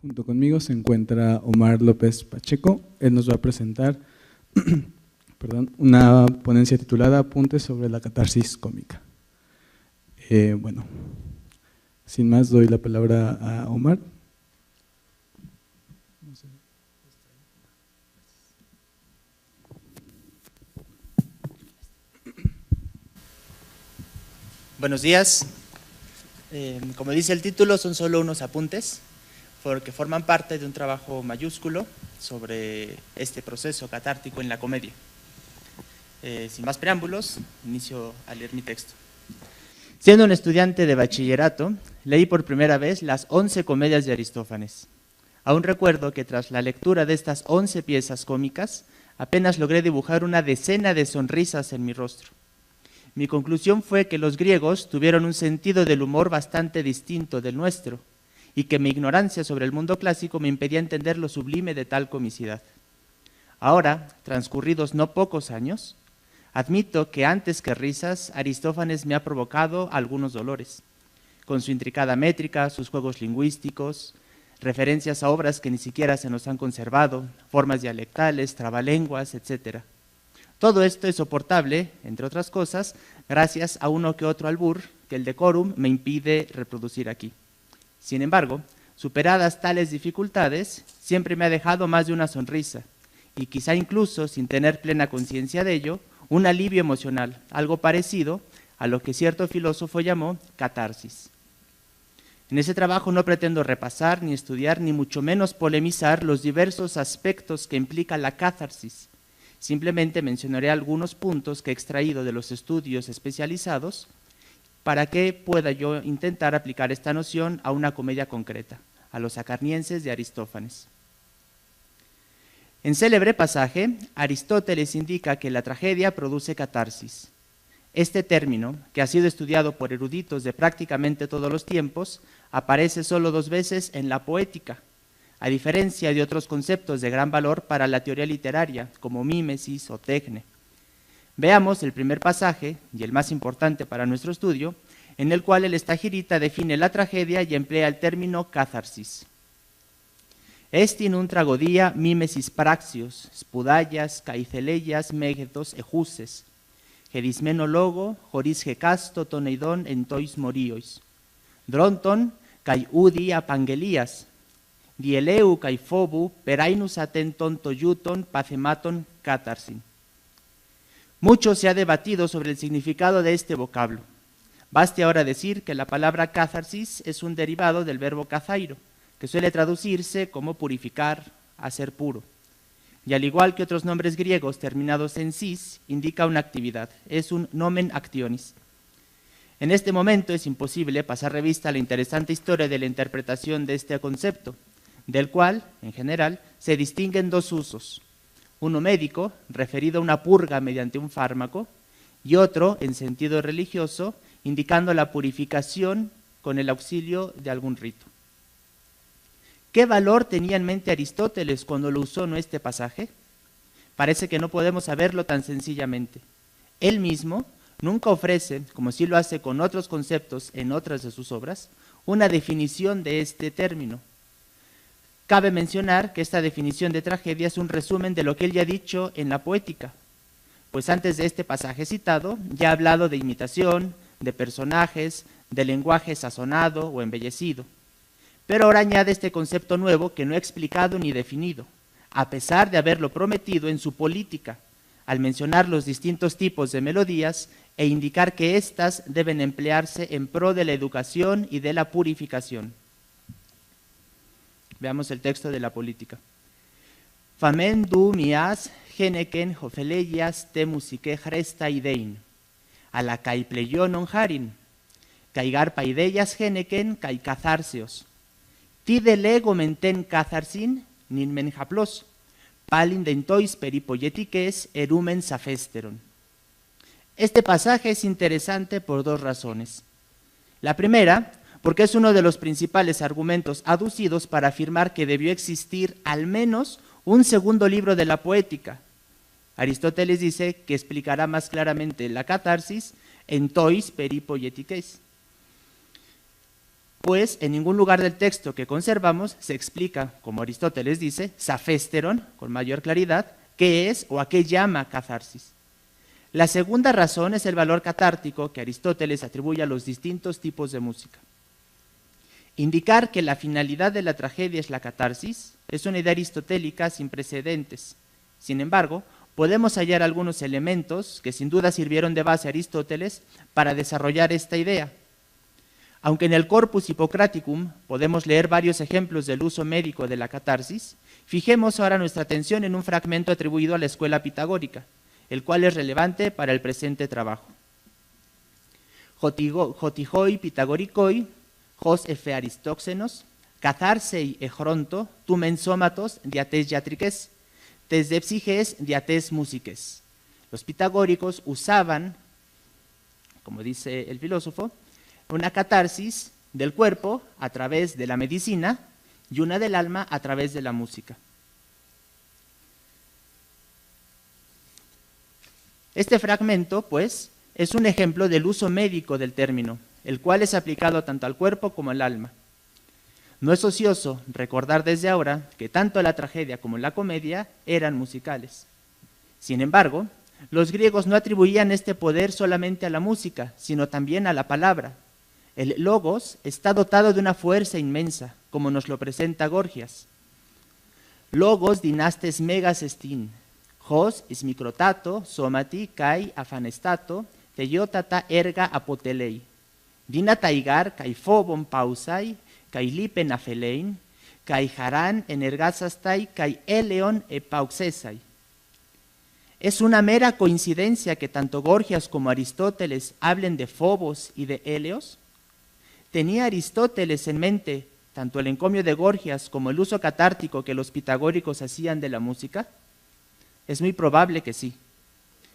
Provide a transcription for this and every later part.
Junto conmigo se encuentra Omar López Pacheco. Él nos va a presentar una ponencia titulada Apuntes sobre la catarsis cómica. Bueno, sin más doy la palabra a Omar. Buenos días. Como dice el título, son solo unos apuntes porque forman parte de un trabajo mayúsculo sobre este proceso catártico en la comedia. Sin más preámbulos, inicio a leer mi texto. Siendo un estudiante de bachillerato, leí por primera vez las 11 comedias de Aristófanes. Aún recuerdo que tras la lectura de estas 11 piezas cómicas, apenas logré dibujar una decena de sonrisas en mi rostro. Mi conclusión fue que los griegos tuvieron un sentido del humor bastante distinto del nuestro y que mi ignorancia sobre el mundo clásico me impedía entender lo sublime de tal comicidad. Ahora, transcurridos no pocos años, admito que antes que risas, Aristófanes me ha provocado algunos dolores, con su intricada métrica, sus juegos lingüísticos, referencias a obras que ni siquiera se nos han conservado, formas dialectales, trabalenguas, etc. Todo esto es soportable, entre otras cosas, gracias a uno que otro albur que el decorum me impide reproducir aquí. Sin embargo, superadas tales dificultades, siempre me ha dejado más de una sonrisa, y quizá incluso, sin tener plena conciencia de ello, un alivio emocional, algo parecido a lo que cierto filósofo llamó catarsis. En ese trabajo no pretendo repasar, ni estudiar, ni mucho menos polemizar los diversos aspectos que implica la catarsis. Simplemente mencionaré algunos puntos que he extraído de los estudios especializados para que pueda yo intentar aplicar esta noción a una comedia concreta, a los acarnienses de Aristófanes. En célebre pasaje, Aristóteles indica que la tragedia produce catarsis. Este término, que ha sido estudiado por eruditos de prácticamente todos los tiempos, aparece solo 2 veces en la poética, a diferencia de otros conceptos de gran valor para la teoría literaria, como mímesis o tecne. Veamos el primer pasaje, y el más importante para nuestro estudio, en el cual el estagirita define la tragedia y emplea el término catharsis. Est in un tragodia mimesis praxios, spudallas, caiceleias, megetos, ejuses, gedismeno logo, joris gecasto, toneidon, entois moriois, dronton, kai udi apangelias, dieleu kai phobu perainus atenton toyuton pacematon catarsin. Mucho se ha debatido sobre el significado de este vocablo. Baste ahora decir que la palabra catharsis es un derivado del verbo kathairo, que suele traducirse como purificar, hacer puro. Y al igual que otros nombres griegos terminados en sis, indica una actividad, es un nomen actionis. En este momento es imposible pasar revista a la interesante historia de la interpretación de este concepto, del cual, en general, se distinguen 2 usos. Uno médico, referido a una purga mediante un fármaco, y otro, en sentido religioso, indicando la purificación con el auxilio de algún rito. ¿Qué valor tenía en mente Aristóteles cuando lo usó en este pasaje? Parece que no podemos saberlo tan sencillamente. Él mismo nunca ofrece, como sí lo hace con otros conceptos en otras de sus obras, una definición de este término. Cabe mencionar que esta definición de tragedia es un resumen de lo que él ya ha dicho en la poética, pues antes de este pasaje citado ya ha hablado de imitación, de personajes, de lenguaje sazonado o embellecido. Pero ahora añade este concepto nuevo que no ha explicado ni definido, a pesar de haberlo prometido en su política, al mencionar los distintos tipos de melodías e indicar que éstas deben emplearse en pro de la educación y de la purificación. Veamos el texto de la política. Famen du mias geneken hofeleias te musique hresta idein, a la kai pleionon harin, caigar paideias geneken kai catharseos, tide lego menten catharsin nin men haplos, palin dentois peripoyetiques erumen safesteron. Este pasaje es interesante por 2 razones. La primera, porque es uno de los principales argumentos aducidos para afirmar que debió existir al menos un segundo libro de la poética. Aristóteles dice que explicará más claramente la catarsis en tois peripoyetiques. pues en ningún lugar del texto que conservamos se explica, como Aristóteles dice, safesteron, con mayor claridad, qué es o a qué llama catarsis. La segunda razón es el valor catártico que Aristóteles atribuye a los distintos tipos de música. Indicar que la finalidad de la tragedia es la catarsis es una idea aristotélica sin precedentes. Sin embargo, podemos hallar algunos elementos que sin duda sirvieron de base a Aristóteles para desarrollar esta idea. Aunque en el Corpus Hippocraticum podemos leer varios ejemplos del uso médico de la catarsis, fijemos ahora nuestra atención en un fragmento atribuido a la escuela pitagórica, el cual es relevante para el presente trabajo. Jotijoi pitagorikoi, hos efe aristóxenos, catharsei ejronto, tumen sómatos diates yatriques, tes depsiges diates musiques. Los pitagóricos usaban, como dice el filósofo, una catarsis del cuerpo a través de la medicina y una del alma a través de la música. Este fragmento, pues, es un ejemplo del uso médico del término, el cual es aplicado tanto al cuerpo como al alma. No es ocioso recordar desde ahora que tanto la tragedia como la comedia eran musicales. Sin embargo, los griegos no atribuían este poder solamente a la música, sino también a la palabra. El logos está dotado de una fuerza inmensa, como nos lo presenta Gorgias. Logos dinastes megas estin, hos smicrotato, somati, kai afanestato, teiotata erga apotelei, dinataigar kai phobon pausai, kai lipen afelein, kai haran energasastai, kai eleon epauxesai. Es una mera coincidencia que tanto Gorgias como Aristóteles hablen de Phobos y de Helios. ¿Tenía Aristóteles en mente tanto el encomio de Gorgias como el uso catártico que los pitagóricos hacían de la música? Es muy probable que sí.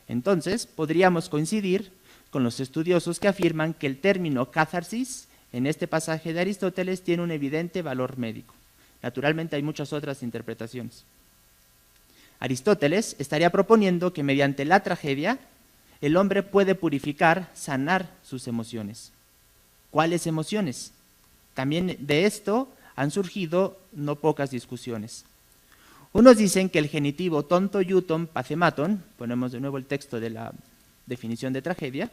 Entonces, podríamos coincidir con los estudiosos que afirman que el término catharsis en este pasaje de Aristóteles tiene un evidente valor médico. Naturalmente hay muchas otras interpretaciones. Aristóteles estaría proponiendo que mediante la tragedia el hombre puede purificar, sanar sus emociones. ¿Cuáles emociones? También de esto han surgido no pocas discusiones. Unos dicen que el genitivo tonto iuton pacematon, ponemos de nuevo el texto de la definición de tragedia,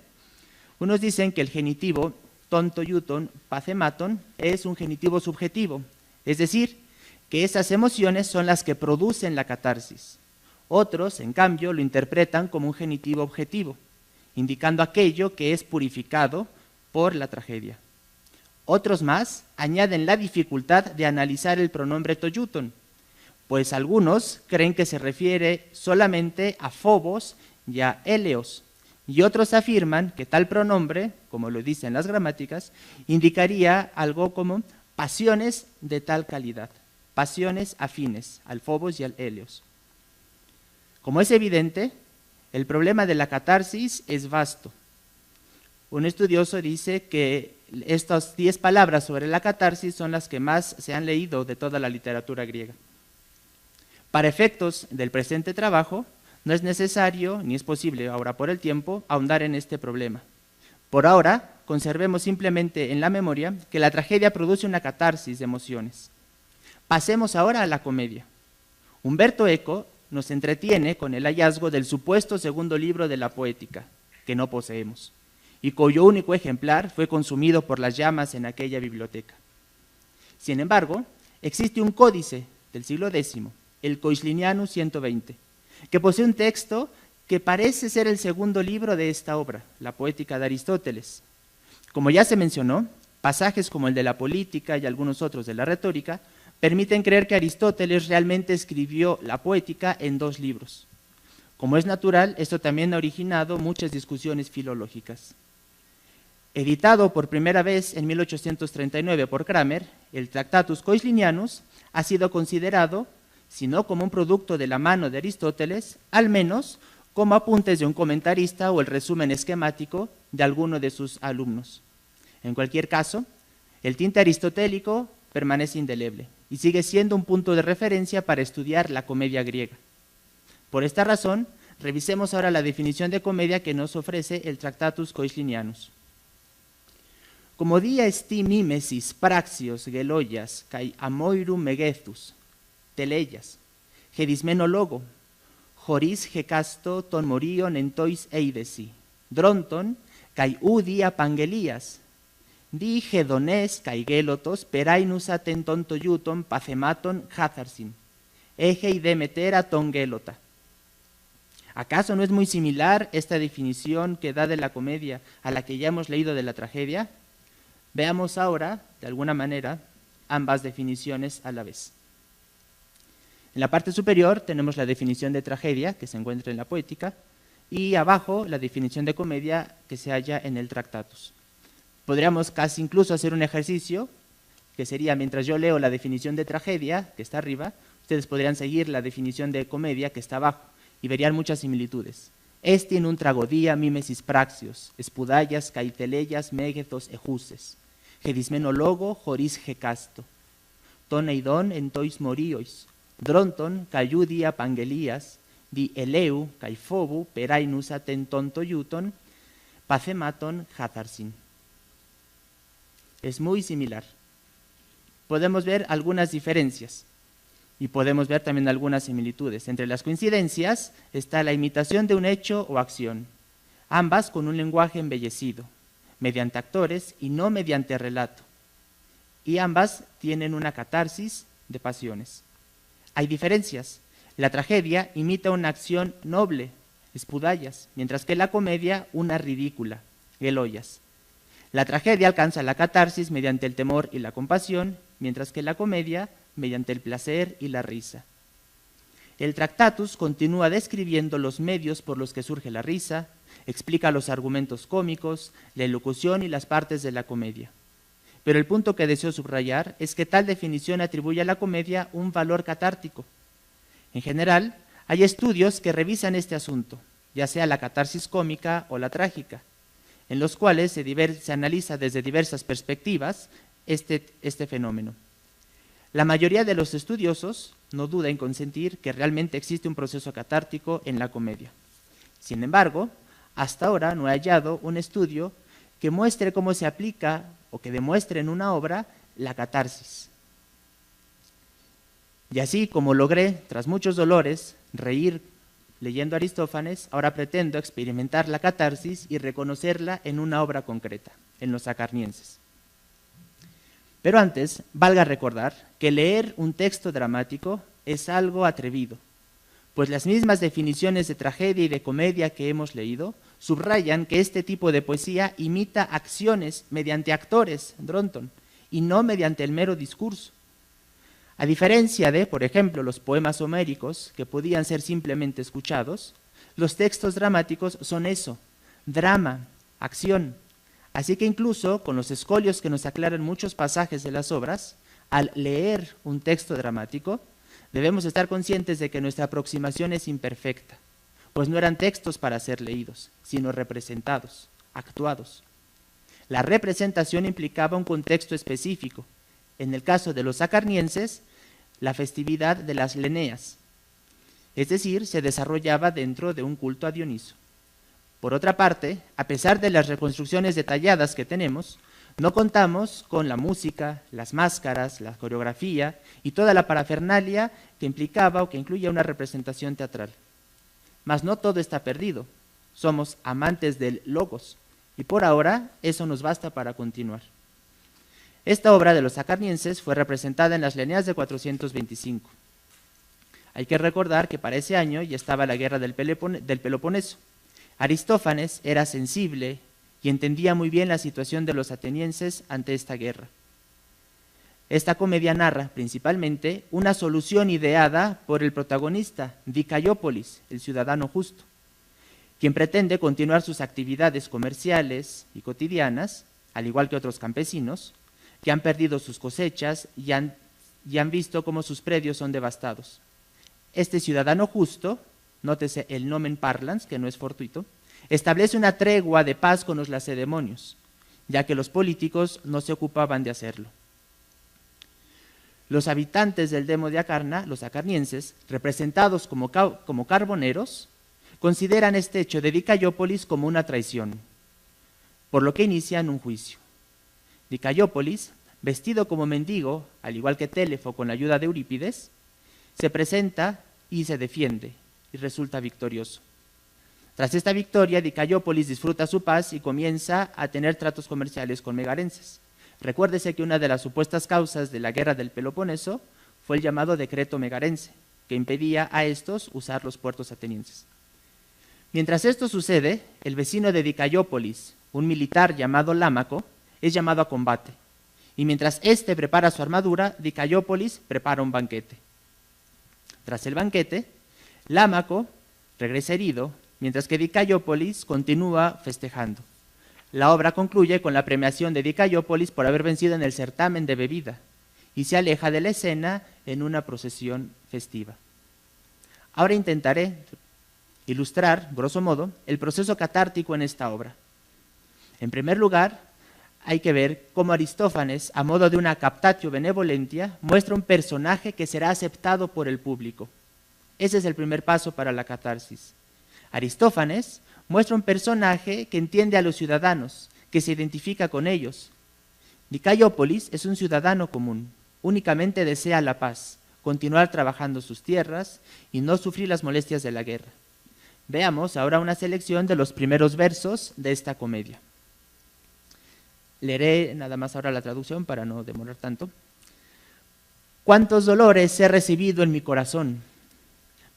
unos dicen que el genitivo tonto iuton pacematon es un genitivo subjetivo, es decir, que esas emociones son las que producen la catarsis. Otros, en cambio, lo interpretan como un genitivo objetivo, indicando aquello que es purificado por la tragedia. Otros más añaden la dificultad de analizar el pronombre toyuton, pues algunos creen que se refiere solamente a Phobos y a Helios, y otros afirman que tal pronombre, como lo dicen las gramáticas, indicaría algo como pasiones de tal calidad, pasiones afines al Phobos y al Helios. Como es evidente, el problema de la catarsis es vasto. Un estudioso dice que estas 10 palabras sobre la catarsis son las que más se han leído de toda la literatura griega. Para efectos del presente trabajo, no es necesario, ni es posible ahora por el tiempo, ahondar en este problema. Por ahora, conservemos simplemente en la memoria que la tragedia produce una catarsis de emociones. Pasemos ahora a la comedia. Umberto Eco nos entretiene con el hallazgo del supuesto segundo libro de la Poética, que no poseemos, y cuyo único ejemplar fue consumido por las llamas en aquella biblioteca. Sin embargo, existe un códice del siglo X, el Coislinianus 120, que posee un texto que parece ser el segundo libro de esta obra, la Poética de Aristóteles. Como ya se mencionó, pasajes como el de la política y algunos otros de la retórica permiten creer que Aristóteles realmente escribió la Poética en 2 libros. Como es natural, esto también ha originado muchas discusiones filológicas. Editado por primera vez en 1839 por Cramer, el Tractatus Coislinianus ha sido considerado, si no como un producto de la mano de Aristóteles, al menos como apuntes de un comentarista o el resumen esquemático de alguno de sus alumnos. En cualquier caso, el tinte aristotélico permanece indeleble y sigue siendo un punto de referencia para estudiar la comedia griega. Por esta razón, revisemos ahora la definición de comedia que nos ofrece el Tractatus Coislinianus. Como dia esti mimesis, praxios, geloias, kai amoirum megethus, teleyas, gedismeno logo, joris gecasto ton morion entois eidesi, dronton, kai udia pangelias, di gedones kai gelotos perainus atenton toyuton pacematon hatharsin, eje y demetera ton gelota. ¿Acaso no es muy similar esta definición que da de la comedia a la que ya hemos leído de la tragedia? Veamos ahora, de alguna manera, ambas definiciones a la vez. En la parte superior tenemos la definición de tragedia, que se encuentra en la Poética, y abajo la definición de comedia, que se halla en el Tractatus. Podríamos casi incluso hacer un ejercicio, que sería, mientras yo leo la definición de tragedia, que está arriba, ustedes podrían seguir la definición de comedia, que está abajo, y verían muchas similitudes. Esti in un tragodía mimesis praxios, espudallas, caiteleyas, megethos, ejuses, gedismeno logo, joris gecasto, ton eidon entois moriois, dronton, cayudia pangelias, di eleu, caifobu, perainus atenton toyuton, pacematon hatharsin. Es muy similar. Podemos ver algunas diferencias y podemos ver también algunas similitudes. Entre las coincidencias está la imitación de un hecho o acción, ambas con un lenguaje embellecido, mediante actores y no mediante relato, y ambas tienen una catarsis de pasiones. Hay diferencias. La tragedia imita una acción noble, espudallas, mientras que la comedia una ridícula, geloias. La tragedia alcanza la catarsis mediante el temor y la compasión, mientras que la comedia mediante el placer y la risa. El Tractatus continúa describiendo los medios por los que surge la risa, explica los argumentos cómicos, la elocución y las partes de la comedia. Pero el punto que deseo subrayar es que tal definición atribuye a la comedia un valor catártico. En general, hay estudios que revisan este asunto, ya sea la catarsis cómica o la trágica, en los cuales se analiza desde diversas perspectivas este fenómeno. La mayoría de los estudiosos no duda en consentir que realmente existe un proceso catártico en la comedia. Sin embargo, hasta ahora no he hallado un estudio que muestre cómo se aplica o que demuestre en una obra la catarsis. Y así como logré, tras muchos dolores, reír leyendo Aristófanes, ahora pretendo experimentar la catarsis y reconocerla en una obra concreta, en los Acarnienses. Pero antes, valga recordar que leer un texto dramático es algo atrevido, pues las mismas definiciones de tragedia y de comedia que hemos leído subrayan que este tipo de poesía imita acciones mediante actores, Dronton, y no mediante el mero discurso. A diferencia de, por ejemplo, los poemas homéricos, que podían ser simplemente escuchados, los textos dramáticos son eso, drama, acción. Así que incluso con los escolios que nos aclaran muchos pasajes de las obras, al leer un texto dramático, debemos estar conscientes de que nuestra aproximación es imperfecta, pues no eran textos para ser leídos, sino representados, actuados. La representación implicaba un contexto específico. En el caso de los acarnienses, la festividad de las Leneas, es decir, se desarrollaba dentro de un culto a Dioniso. Por otra parte, a pesar de las reconstrucciones detalladas que tenemos, no contamos con la música, las máscaras, la coreografía y toda la parafernalia que implicaba o que incluía una representación teatral. Mas no todo está perdido. Somos amantes del logos y por ahora eso nos basta para continuar. Esta obra de los acarnienses fue representada en las Leneas de 425. Hay que recordar que para ese año ya estaba la guerra del Peloponeso. Aristófanes era sensible y entendía muy bien la situación de los atenienses ante esta guerra. Esta comedia narra principalmente una solución ideada por el protagonista, Dicaiópolis, el ciudadano justo, quien pretende continuar sus actividades comerciales y cotidianas, al igual que otros campesinos, que han perdido sus cosechas y han visto cómo sus predios son devastados. Este ciudadano justo, nótese el nomen parlans, que no es fortuito, establece una tregua de paz con los lacedemonios, ya que los políticos no se ocupaban de hacerlo. Los habitantes del Demo de Acarna, los acarnienses, representados como carboneros, consideran este hecho de Dicaiópolis como una traición, por lo que inician un juicio. Dicaiópolis, vestido como mendigo, al igual que Téléfo con la ayuda de Eurípides, se presenta y se defiende y resulta victorioso. Tras esta victoria, Dicaiópolis disfruta su paz y comienza a tener tratos comerciales con megarenses. Recuérdese que una de las supuestas causas de la guerra del Peloponeso fue el llamado decreto megarense, que impedía a estos usar los puertos atenienses. Mientras esto sucede, el vecino de Dicaiópolis, un militar llamado Lámaco, es llamado a combate. Y mientras éste prepara su armadura, Dicaiópolis prepara un banquete. Tras el banquete, Lámaco regresa herido, mientras que Dicaiópolis continúa festejando. La obra concluye con la premiación de Dicaiópolis por haber vencido en el certamen de bebida y se aleja de la escena en una procesión festiva. Ahora intentaré ilustrar, grosso modo, el proceso catártico en esta obra. En primer lugar, hay que ver cómo Aristófanes, a modo de una captatio benevolentia, muestra un personaje que será aceptado por el público. Ese es el primer paso para la catarsis. Aristófanes muestra un personaje que entiende a los ciudadanos, que se identifica con ellos. Dicaiópolis es un ciudadano común, únicamente desea la paz, continuar trabajando sus tierras y no sufrir las molestias de la guerra. Veamos ahora una selección de los primeros versos de esta comedia. Leeré nada más ahora la traducción para no demorar tanto. «Cuántos dolores he recibido en mi corazón,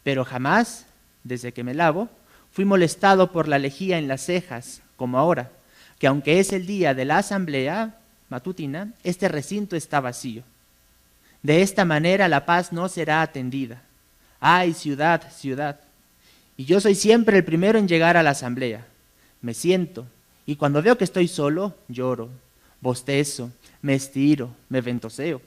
pero jamás, desde que me lavo, fui molestado por la lejía en las cejas, como ahora, que aunque es el día de la asamblea matutina, este recinto está vacío. De esta manera la paz no será atendida. ¡Ay, ciudad, ciudad! Y yo soy siempre el primero en llegar a la asamblea. Me siento, y cuando veo que estoy solo, lloro, bostezo, me estiro, me ventoseo,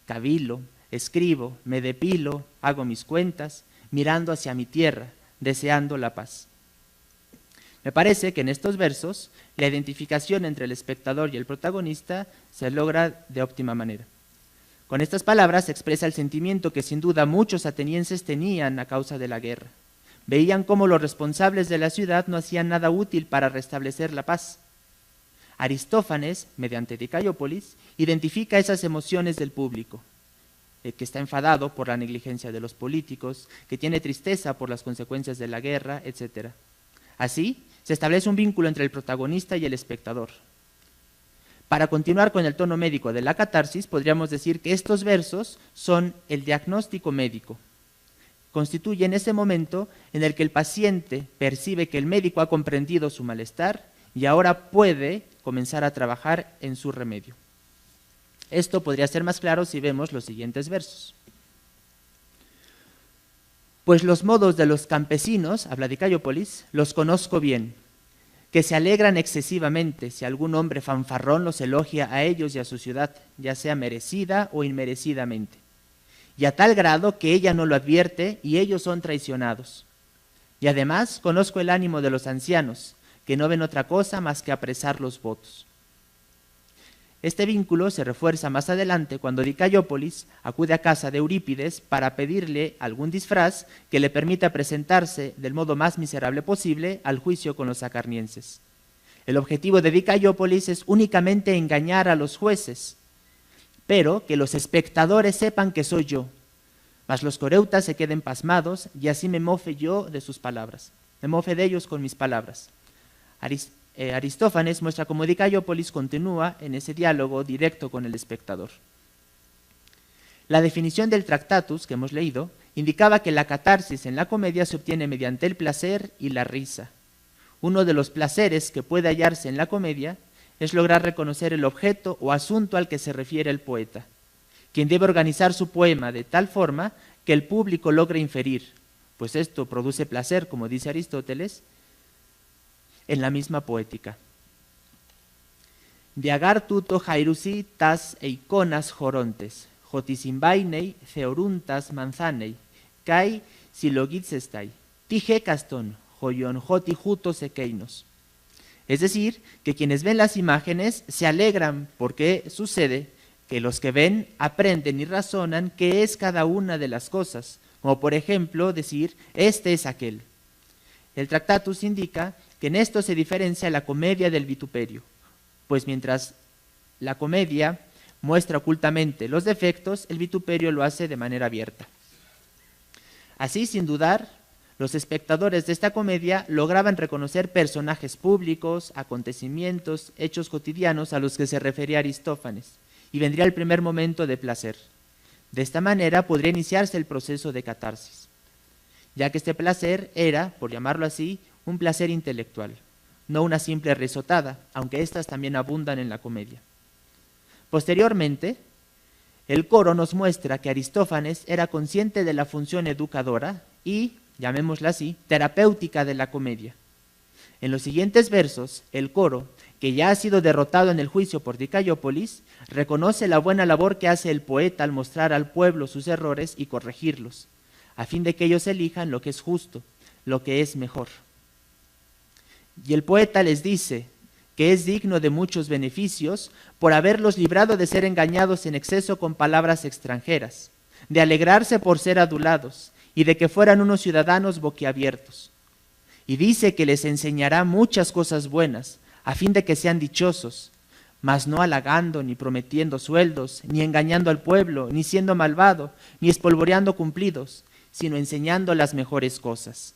cavilo, escribo, me depilo, hago mis cuentas, mirando hacia mi tierra, deseando la paz». Me parece que en estos versos la identificación entre el espectador y el protagonista se logra de óptima manera. Con estas palabras se expresa el sentimiento que sin duda muchos atenienses tenían a causa de la guerra. Veían cómo los responsables de la ciudad no hacían nada útil para restablecer la paz. Aristófanes, mediante Dicaiópolis, identifica esas emociones del público, que está enfadado por la negligencia de los políticos, que tiene tristeza por las consecuencias de la guerra, etc. Así, se establece un vínculo entre el protagonista y el espectador. Para continuar con el tono médico de la catarsis, podríamos decir que estos versos son el diagnóstico médico. Constituyen ese momento en el que el paciente percibe que el médico ha comprendido su malestar y ahora puede comenzar a trabajar en su remedio. Esto podría ser más claro si vemos los siguientes versos. «Pues los modos de los campesinos», habla Dicaiópolis, «los conozco bien, que se alegran excesivamente si algún hombre fanfarrón los elogia a ellos y a su ciudad, ya sea merecida o inmerecidamente, y a tal grado que ella no lo advierte y ellos son traicionados. Y además conozco el ánimo de los ancianos, que no ven otra cosa más que apresar los votos». Este vínculo se refuerza más adelante cuando Dicaiópolis acude a casa de Eurípides para pedirle algún disfraz que le permita presentarse del modo más miserable posible al juicio con los acarnienses. El objetivo de Dicaiópolis es únicamente engañar a los jueces, pero que los espectadores sepan que soy yo, mas los coreutas se queden pasmados y así me mofe yo de sus palabras, me mofe de ellos con mis palabras. Aristófanes muestra cómo Dicaiópolis continúa en ese diálogo directo con el espectador. La definición del Tractatus que hemos leído indicaba que la catarsis en la comedia se obtiene mediante el placer y la risa. Uno de los placeres que puede hallarse en la comedia es lograr reconocer el objeto o asunto al que se refiere el poeta, quien debe organizar su poema de tal forma que el público logre inferir, pues esto produce placer, como dice Aristóteles, en la misma poética. «Diagar tuto jairusi tas eikonas jorontes, jotisimbainei ceoruntas manzanei, kai silogitsestai, tije caston, joyon joti jutos ekeinos». Es decir, que quienes ven las imágenes se alegran porque sucede que los que ven aprenden y razonan qué es cada una de las cosas, como por ejemplo decir, este es aquel. El Tractatus indica que en esto se diferencia la comedia del vituperio, pues mientras la comedia muestra ocultamente los defectos, el vituperio lo hace de manera abierta. Así, sin dudar, los espectadores de esta comedia lograban reconocer personajes públicos, acontecimientos, hechos cotidianos a los que se refería Aristófanes, y vendría el primer momento de placer. De esta manera podría iniciarse el proceso de catarsis, ya que este placer era, por llamarlo así, un placer intelectual, no una simple risotada, aunque éstas también abundan en la comedia. Posteriormente, el coro nos muestra que Aristófanes era consciente de la función educadora y, llamémosla así, terapéutica de la comedia. En los siguientes versos, el coro, que ya ha sido derrotado en el juicio por Dicaiópolis, reconoce la buena labor que hace el poeta al mostrar al pueblo sus errores y corregirlos, a fin de que ellos elijan lo que es justo, lo que es mejor. Y el poeta les dice que es digno de muchos beneficios por haberlos librado de ser engañados en exceso con palabras extranjeras, de alegrarse por ser adulados y de que fueran unos ciudadanos boquiabiertos. Y dice que les enseñará muchas cosas buenas, a fin de que sean dichosos, mas no halagando ni prometiendo sueldos, ni engañando al pueblo, ni siendo malvado, ni espolvoreando cumplidos, sino enseñando las mejores cosas.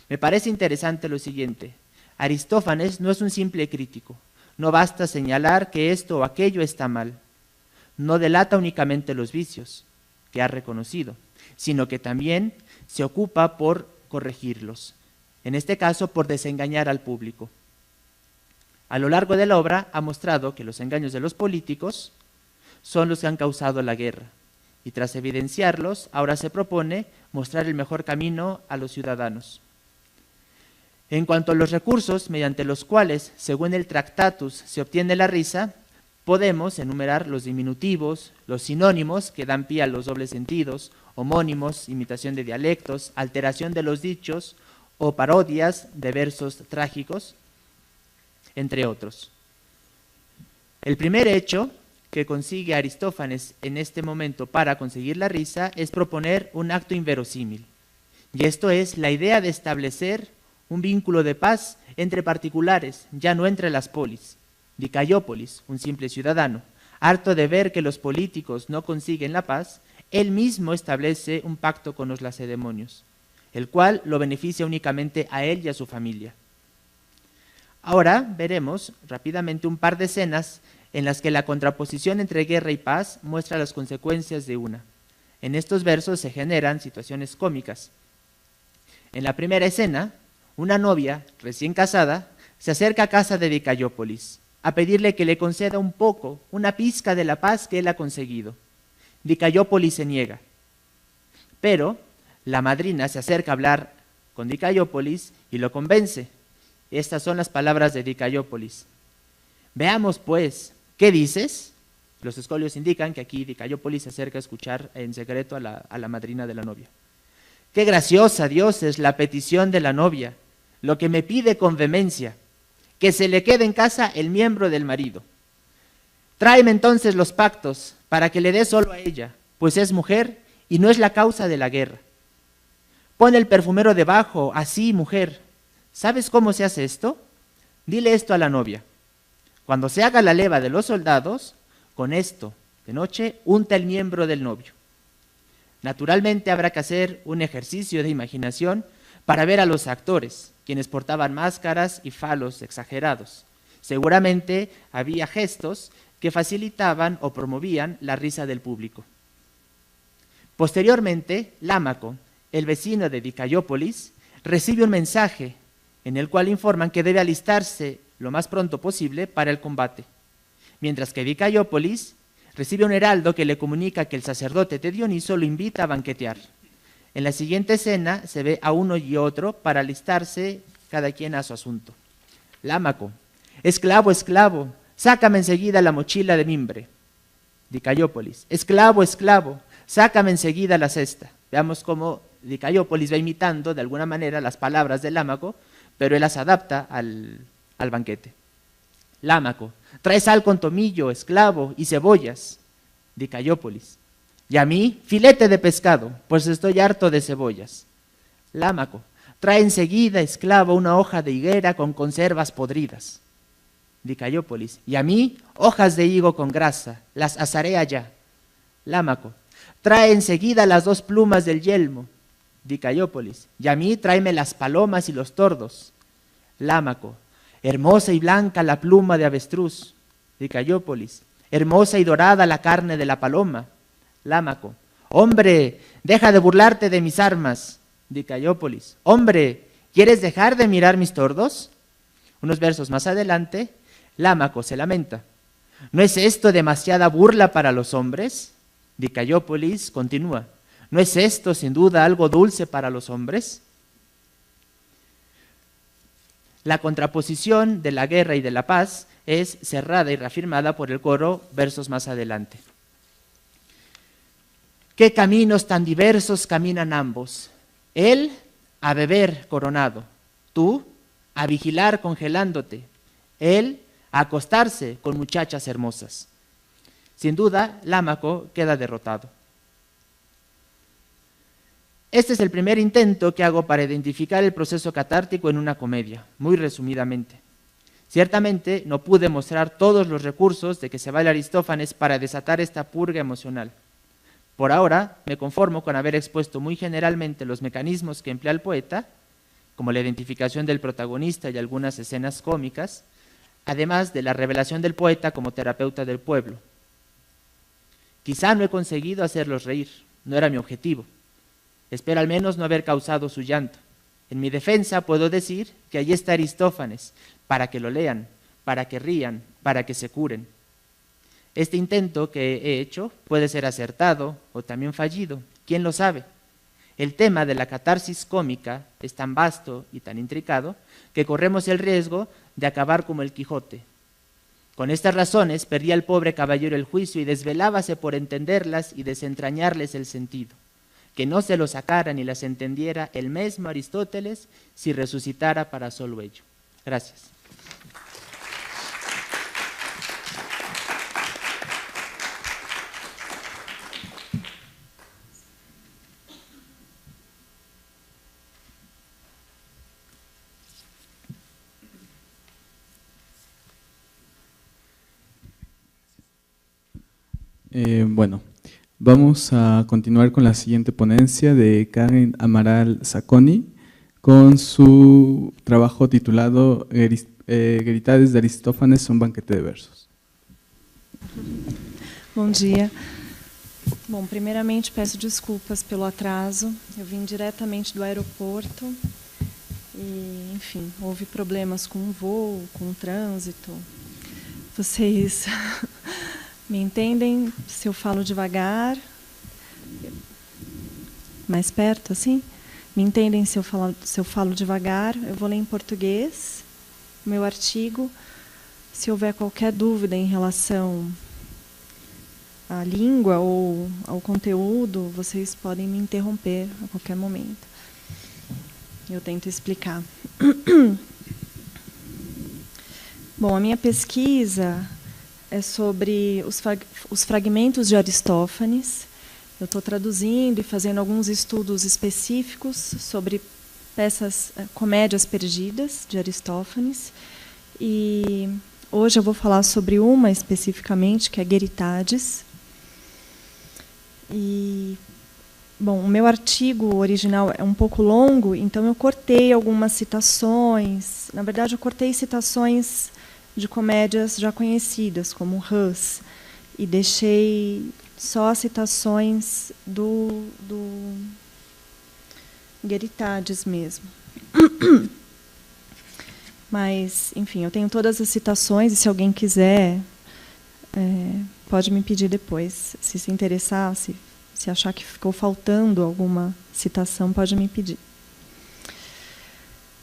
Me parece interesante lo siguiente: Aristófanes no es un simple crítico, no basta señalar que esto o aquello está mal, no delata únicamente los vicios que ha reconocido, sino que también se ocupa por corregirlos, en este caso por desengañar al público. A lo largo de la obra ha mostrado que los engaños de los políticos son los que han causado la guerra, y tras evidenciarlos, ahora se propone mostrar el mejor camino a los ciudadanos. En cuanto a los recursos mediante los cuales, según el Tractatus, se obtiene la risa, podemos enumerar los diminutivos, los sinónimos que dan pie a los dobles sentidos, homónimos, imitación de dialectos, alteración de los dichos o parodias de versos trágicos, entre otros. El primer hecho que consigue Aristófanes en este momento para conseguir la risa es proponer un acto inverosímil, y esto es la idea de establecer un vínculo de paz entre particulares, ya no entre las polis. Dicaiópolis, un simple ciudadano, harto de ver que los políticos no consiguen la paz, él mismo establece un pacto con los lacedemonios, el cual lo beneficia únicamente a él y a su familia. Ahora veremos rápidamente un par de escenas en las que la contraposición entre guerra y paz muestra las consecuencias de una. En estos versos se generan situaciones cómicas. En la primera escena, una novia recién casada se acerca a casa de Dicaiópolis a pedirle que le conceda un poco, una pizca de la paz que él ha conseguido. Dicaiópolis se niega, pero la madrina se acerca a hablar con Dicaiópolis y lo convence. Estas son las palabras de Dicaiópolis: veamos pues, ¿qué dices? Los escolios indican que aquí Dicaiópolis se acerca a escuchar en secreto a la madrina de la novia. Qué graciosa, Dios, es la petición de la novia, lo que me pide con vehemencia, que se le quede en casa el miembro del marido. Tráeme entonces los pactos para que le dé solo a ella, pues es mujer y no es la causa de la guerra. Pon el perfumero debajo, así, mujer. ¿Sabes cómo se hace esto? Dile esto a la novia: cuando se haga la leva de los soldados, con esto, de noche, unta el miembro del novio. Naturalmente habrá que hacer un ejercicio de imaginación para ver a los actores, quienes portaban máscaras y falos exagerados. Seguramente había gestos que facilitaban o promovían la risa del público. Posteriormente, Lámaco, el vecino de Dicaiópolis, recibe un mensaje en el cual informan que debe alistarse lo más pronto posible para el combate, mientras que Dicaiópolis recibe un heraldo que le comunica que el sacerdote de Dioniso lo invita a banquetear. En la siguiente escena se ve a uno y otro para alistarse cada quien a su asunto. Lámaco: esclavo, esclavo, sácame enseguida la mochila de mimbre. Dicaiópolis: esclavo, esclavo, sácame enseguida la cesta. Veamos cómo Dicaiópolis va imitando de alguna manera las palabras de Lámaco, pero él las adapta al banquete. Lámaco: trae sal con tomillo, esclavo, y cebollas. Dicaiópolis: y a mí, filete de pescado, pues estoy harto de cebollas. Lámaco: trae enseguida, esclavo, una hoja de higuera con conservas podridas. Dicaiópolis. Y a mí, hojas de higo con grasa, las asaré allá. Lámaco. Trae enseguida las 2 plumas del yelmo. Dicaiópolis. Y a mí tráeme las palomas y los tordos. Lámaco. Hermosa y blanca la pluma de avestruz. Dicaiópolis. Hermosa y dorada la carne de la paloma. Lámaco. Hombre, deja de burlarte de mis armas. Dicaiópolis. Hombre, ¿quieres dejar de mirar mis tordos? Unos versos más adelante, Lámaco se lamenta. ¿No es esto demasiada burla para los hombres? Dicaiópolis continúa. ¿No es esto sin duda algo dulce para los hombres? La contraposición de la guerra y de la paz es cerrada y reafirmada por el coro versos más adelante. ¿Qué caminos tan diversos caminan ambos? Él a beber coronado, tú a vigilar congelándote, él a acostarse con muchachas hermosas. Sin duda, Lámaco queda derrotado. Este es el primer intento que hago para identificar el proceso catártico en una comedia, muy resumidamente. Ciertamente no pude mostrar todos los recursos de que se vale Aristófanes para desatar esta purga emocional. Por ahora me conformo con haber expuesto muy generalmente los mecanismos que emplea el poeta, como la identificación del protagonista y algunas escenas cómicas, además de la revelación del poeta como terapeuta del pueblo. Quizá no he conseguido hacerlos reír, no era mi objetivo. Espero al menos no haber causado su llanto. En mi defensa puedo decir que allí está Aristófanes, para que lo lean, para que rían, para que se curen. Este intento que he hecho puede ser acertado o también fallido, ¿quién lo sabe? El tema de la catarsis cómica es tan vasto y tan intricado que corremos el riesgo de acabar como el Quijote. Con estas razones perdía el pobre caballero el juicio y desvelábase por entenderlas y desentrañarles el sentido, que no se lo sacara ni las entendiera el mismo Aristóteles si resucitara para solo ello. Gracias. Bueno, vamos a continuar con la siguiente ponencia de Karen Amaral Zacconi con su trabajo titulado Geritades de Aristófanes, un banquete de versos. Bom dia. Bom, primeiramente peço desculpas pelo atraso. Eu vim diretamente do aeroporto e, enfim, houve problemas com o voo, com o trânsito. Vocês me entendem se eu falo devagar? Mais perto, assim? Me entendem se eu falo devagar? Eu vou ler em português o meu artigo. Se houver qualquer dúvida em relação à língua ou ao conteúdo, vocês podem me interromper a qualquer momento. Eu tento explicar. Bom, a minha pesquisa é sobre os fragmentos de Aristófanes. Eu estou traduzindo e fazendo alguns estudos específicos sobre comédias perdidas de Aristófanes. E hoje eu vou falar sobre uma especificamente, que é Geritades. E, bom, o meu artigo original é um pouco longo, então eu cortei algumas citações. Na verdade, eu cortei citações de comédias já conhecidas, como Hus, e deixei só as citações do Geritades mesmo. Mas, enfim, eu tenho todas as citações, e se alguém quiser, pode me pedir depois. Se interessar, se achar que ficou faltando alguma citação, pode me pedir.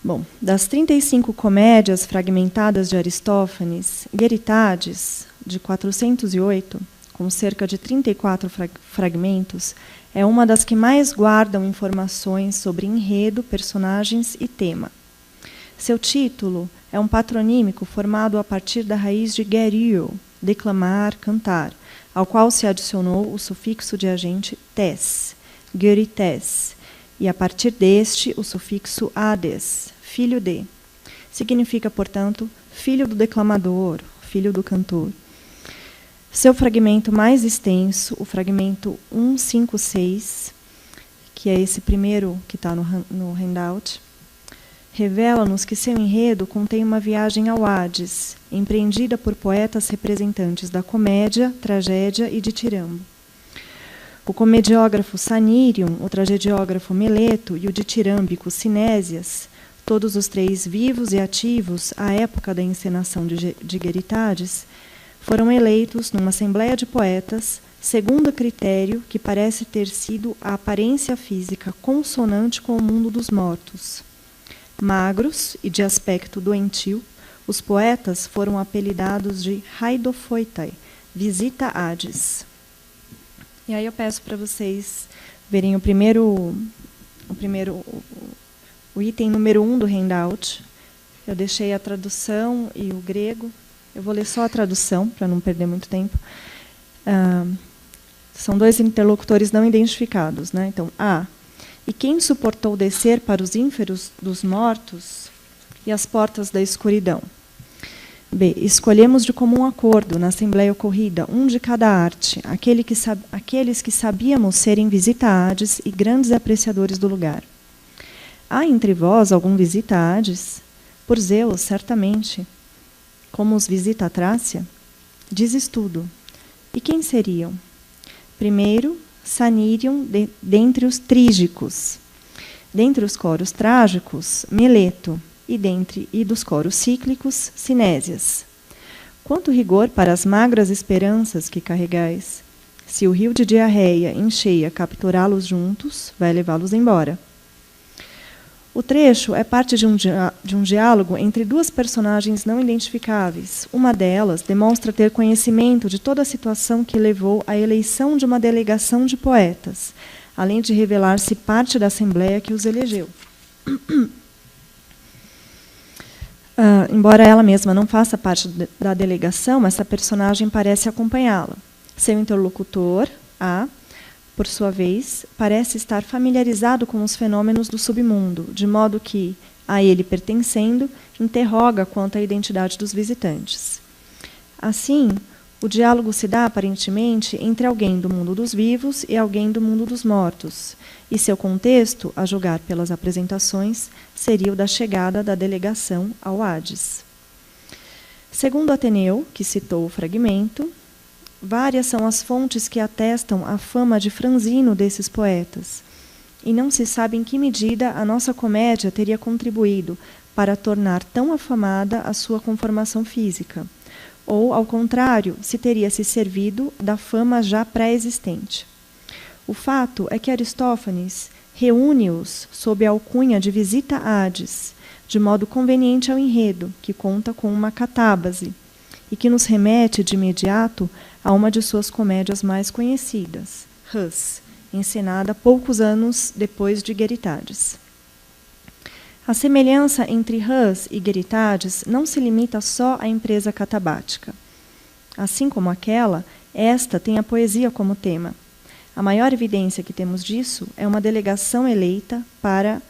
Bom, das 35 comédias fragmentadas de Aristófanes, Geritades, de 408, com cerca de 34 fragmentos, é uma das que mais guardam informações sobre enredo, personagens e tema. Seu título é um patronímico formado a partir da raiz de gerio, declamar, cantar, ao qual se adicionou o sufixo de agente tes, gerites, e a partir deste o sufixo ades, filho de. Significa, portanto, filho do declamador, filho do cantor. Seu fragmento mais extenso, o fragmento 156, que é esse primeiro que está no handout, revela-nos que seu enredo contém uma viagem ao Hades, empreendida por poetas representantes da comédia, tragédia e ditirambo. O comediógrafo Sanírion, o tragediógrafo Meleto e o ditirâmbico Sinésias, todos os três vivos e ativos à época da encenação de Geritades, foram eleitos numa assembleia de poetas, segundo critério que parece ter sido a aparência física consonante com o mundo dos mortos. Magros e de aspecto doentio, os poetas foram apelidados de Haidofoitai, visita Hades. E aí eu peço para vocês verem o item número 1 do handout. Eu deixei a tradução e o grego. Eu vou ler só a tradução, para não perder muito tempo. São dois interlocutores não identificados, né? Então, A. E quem suportou descer para os ínferos dos mortos e as portas da escuridão? B. Escolhemos de comum acordo, na assembleia ocorrida, um de cada arte, aqueles que sabíamos serem visita Hades e grandes apreciadores do lugar. Há entre vós algum visita Hades? Por Zeus, certamente. Como os visita a Trácia? Dizes tudo. E quem seriam? Primeiro, Sanírion, dentre os trígicos. Dentre os coros trágicos, Meleto. E dos coros cíclicos, Sinésias. Quanto rigor para as magras esperanças que carregais! Se o rio de diarreia encheia capturá-los juntos, vai levá-los embora. O trecho é parte de um diálogo entre duas personagens não identificáveis. Uma delas demonstra ter conhecimento de toda a situação que levou à eleição de uma delegação de poetas, além de revelar-se parte da assembleia que os elegeu. Embora ela mesma não faça parte da delegação, essa personagem parece acompanhá-la. Seu interlocutor, A, por sua vez, parece estar familiarizado com os fenômenos do submundo, de modo que, a ele pertencendo, interroga quanto à identidade dos visitantes. Assim, o diálogo se dá, aparentemente, entre alguém do mundo dos vivos e alguém do mundo dos mortos, e seu contexto, a julgar pelas apresentações, seria o da chegada da delegação ao Hades. Segundo Ateneu, que citou o fragmento, várias são as fontes que atestam a fama de franzino desses poetas, e não se sabe em que medida a nossa comédia teria contribuído para tornar tão afamada a sua conformação física, ou, ao contrário, se teria se servido da fama já pré-existente. O fato é que Aristófanes reúne-os sob a alcunha de visita Hades, de modo conveniente ao enredo, que conta com uma catábase, e que nos remete de imediato a uma de suas comédias mais conhecidas, Hus, encenada poucos anos depois de Geritades. A semelhança entre Hus e Geritades não se limita só à empresa catabática. Assim como aquela, esta tem a poesia como tema. A maior evidência que temos disso é uma delegação eleita para...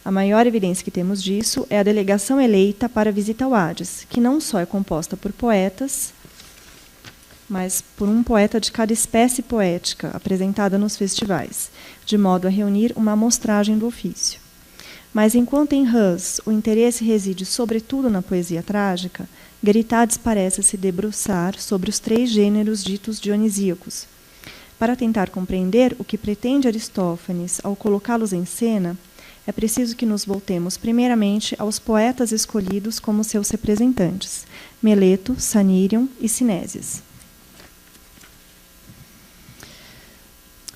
A maior evidência que temos disso é a delegação eleita para a visita ao Hades, que não só é composta por poetas, mas por um poeta de cada espécie poética apresentada nos festivais, de modo a reunir uma amostragem do ofício. Mas enquanto em Hus o interesse reside sobretudo na poesia trágica, Geritades parece se debruçar sobre os três gêneros ditos dionisíacos. Para tentar compreender o que pretende Aristófanes ao colocá-los em cena, é preciso que nos voltemos primeiramente aos poetas escolhidos como seus representantes, Meleto, Sanírion e Sinésias.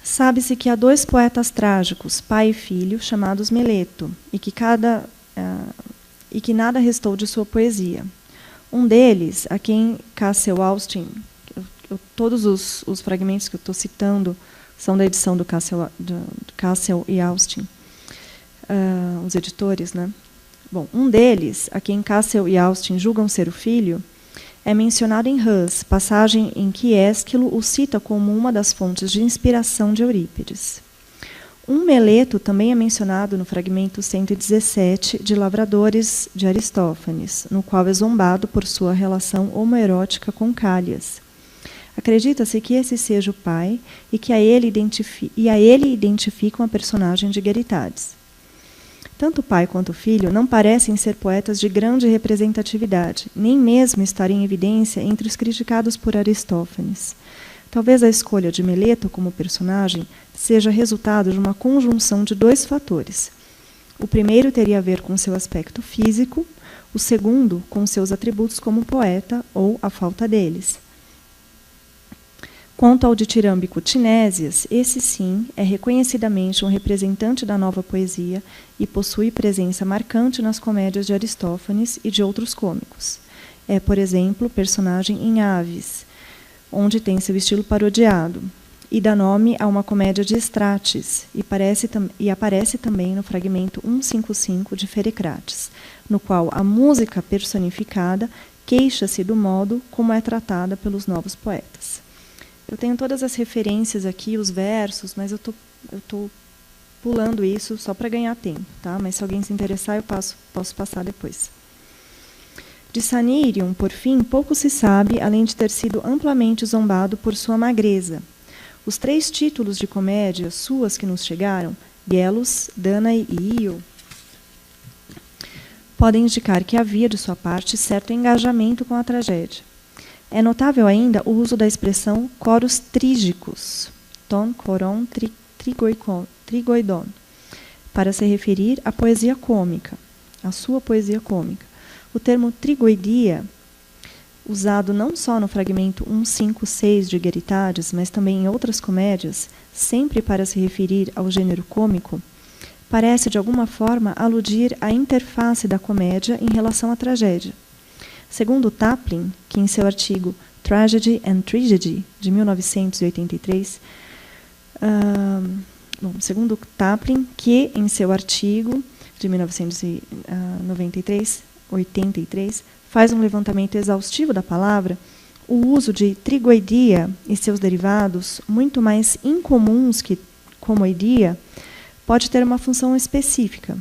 Sabe-se que há dois poetas trágicos, pai e filho, chamados Meleto, e que nada restou de sua poesia. Um deles, a quem Cassel Austin, todos os fragmentos que eu estou citando são da edição do Cassel e Austin, os editores, né? Bom, um deles, a quem Cassel e Austin julgam ser o filho, é mencionado em Hus, passagem em que Ésquilo o cita como uma das fontes de inspiração de Eurípides. Um meleto também é mencionado no fragmento 117 de Lavradores de Aristófanes, no qual é zombado por sua relação homoerótica com Cálias. Acredita-se que esse seja o pai e que a ele identificam a personagem de Geritádes. Tanto o pai quanto o filho não parecem ser poetas de grande representatividade, nem mesmo estar em evidência entre os criticados por Aristófanes. Talvez a escolha de Meleto como personagem seja resultado de uma conjunção de dois fatores. O primeiro teria a ver com seu aspecto físico, o segundo com seus atributos como poeta ou a falta deles. Quanto ao ditirâmbico Tinésias, esse sim é reconhecidamente um representante da nova poesia e possui presença marcante nas comédias de Aristófanes e de outros cômicos. É, por exemplo, personagem em Aves, onde tem seu estilo parodiado, e dá nome a uma comédia de Estrates, e aparece também no fragmento 155 de Ferecrates, no qual a música personificada queixa-se do modo como é tratada pelos novos poetas. Eu tenho todas as referências aqui, os versos, mas eu tô pulando isso só para ganhar tempo, tá? Mas se alguém se interessar, eu posso passar depois. De Sanirium, por fim, pouco se sabe, além de ter sido amplamente zombado por sua magreza. Os 3 títulos de comédia suas que nos chegaram, Gelos, Danae e Io, podem indicar que havia, de sua parte, certo engajamento com a tragédia. É notável ainda o uso da expressão coros trígicos, ton, coron, trigoidon, para se referir à poesia cômica, à sua poesia cômica. O termo trigoidia, usado não só no fragmento 156 de Geritádes, mas também em outras comédias, sempre para se referir ao gênero cômico, parece de alguma forma aludir à interface da comédia em relação à tragédia. Segundo Taplin, que em seu artigo Tragedy and Tragedy, de 1983, segundo Taplin, que em seu artigo de 1983, faz um levantamento exaustivo da palavra, o uso de trigoidia e seus derivados, muito mais incomuns que comoidia, pode ter uma função específica.